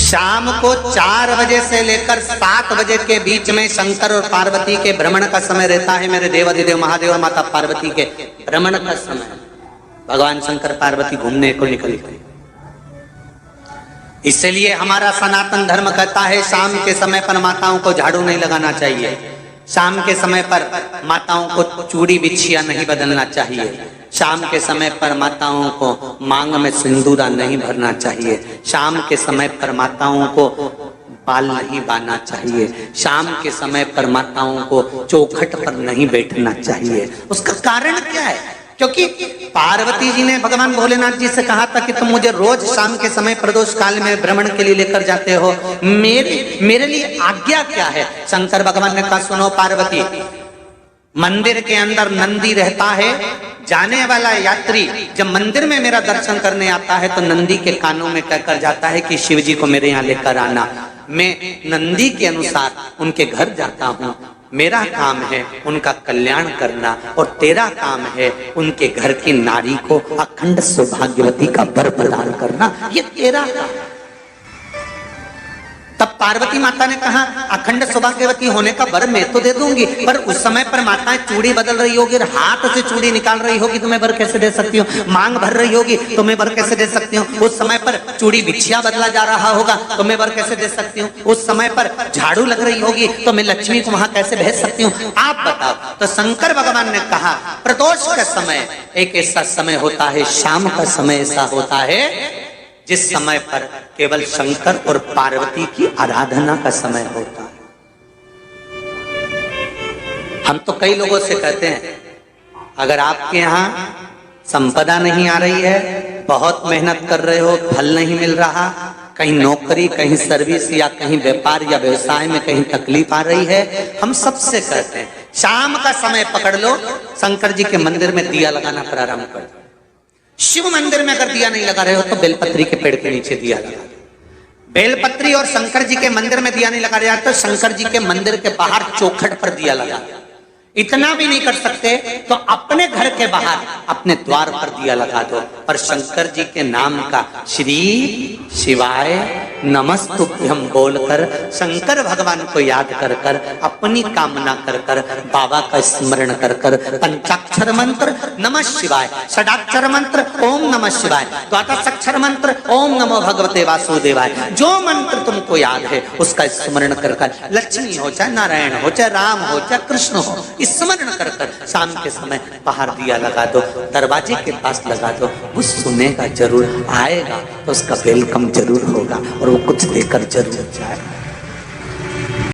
शाम को 4 बजे से लेकर 7 बजे के बीच में शंकर और पार्वती के भ्रमण का समय रहता है। मेरे देवाधिदेव महादेव और माता पार्वती के भ्रमण का समय, भगवान शंकर पार्वती घूमने को निकले। इसलिए हमारा सनातन धर्म कहता है शाम के समय पर माताओं को झाड़ू नहीं लगाना चाहिए, शाम के समय पर माताओं को चूड़ी बिछिया नहीं बदलना चाहिए, शाम के समय पर माताओं को मांग में सिंदूरा नहीं भरना चाहिए, शाम के समय पर माताओं को बाल नहीं बांधना चाहिए, शाम के समय पर माताओं को चौखट पर नहीं बैठना चाहिए। उसका कारण क्या है? क्योंकि पार्वती जी ने भगवान भोलेनाथ जी से कहा था कि तुम मुझे रोज शाम के समय प्रदोष काल में भ्रमण के लिए लेकर जाते हो, मेरे लिए आज्ञा क्या है? शंकर भगवान ने कहा सुनो पार्वती, मंदिर के अंदर नंदी रहता है, जाने वाला यात्री जब मंदिर में मेरा दर्शन करने आता है तो नंदी के कानों में कहकर जाता है कि शिव जी को मेरे यहाँ लेकर आना। मैं नंदी के अनुसार उनके घर जाता हूँ, मेरा काम है उनका कल्याण करना और तेरा काम है उनके घर की नारी को अखंड सौभाग्यवती का वर प्रदान करना, ये तेरा काम। तब पार्वती माता ने कहा अखंड सौभाग्यवती होने का वर मैं तो दे दूंगी, पर उस समय पर माताएं चूड़ी बदल रही होगी, हाथ से चूड़ी निकाल रही होगी तो मैं वर कैसे दे सकती हूँ? मांग भर रही होगी तो मैं वर कैसे दे सकती हूँ? उस समय पर चूड़ी बिछिया बदला जा रहा होगा तो मैं वर कैसे दे सकती हूँ? उस समय पर झाड़ू लग रही होगी तो मैं लक्ष्मी को वहां कैसे भेज सकती हूँ? आप बताओ। तो शंकर भगवान ने कहा प्रदोष का समय एक ऐसा समय होता है, शाम का समय ऐसा होता है जिस समय पर केवल शंकर और पार्वती की आराधना का समय होता है। हम तो कई लोगों से कहते हैं अगर आपके यहाँ संपदा नहीं आ रही है, बहुत मेहनत कर रहे हो, फल नहीं मिल रहा, कहीं नौकरी, कहीं सर्विस या कहीं व्यापार या व्यवसाय में कहीं तकलीफ आ रही है, हम सबसे कहते हैं शाम का समय पकड़ लो, शंकर जी के मंदिर में दिया लगाना प्रारंभ कर दो। शिव मंदिर में अगर दिया नहीं लगा रहे हो तो बेलपत्री के पेड़ के नीचे दिया लगा दो। बेलपत्री और शंकर जी के मंदिर में दिया नहीं लगा रहे तो शंकर जी के मंदिर के बाहर चौखट पर दिया लगा दो। इतना भी नहीं कर सकते तो अपने घर के बाहर अपने द्वार पर दिया लगा दो, पर शंकर जी के नाम का श्री शिवाय नमस्तुभ्यं बोलकर शंकर भगवान को याद कर कर अपनी कामना कर कर बाबा का स्मरण कर कर पंचाक्षर मंत्र नमः शिवाय, षडाक्षर मंत्र ओम नमः शिवाय, द्वादशाक्षर मंत्र ओम नमो भगवते वासुदेवाय, जो मंत्र तुमको याद है उसका स्मरण कर कर लक्ष्मी हो चाहे नारायण हो चाहे राम हो चाहे कृष्ण हो स्मरण कर कर शाम के समय बाहर दिया लगा दो, दरवाजे के पास लगा दो। वो सुनेगा जरूर, आएगा तो उसका वेलकम जरूर होगा और वो कुछ देकर जरूर जाएगा।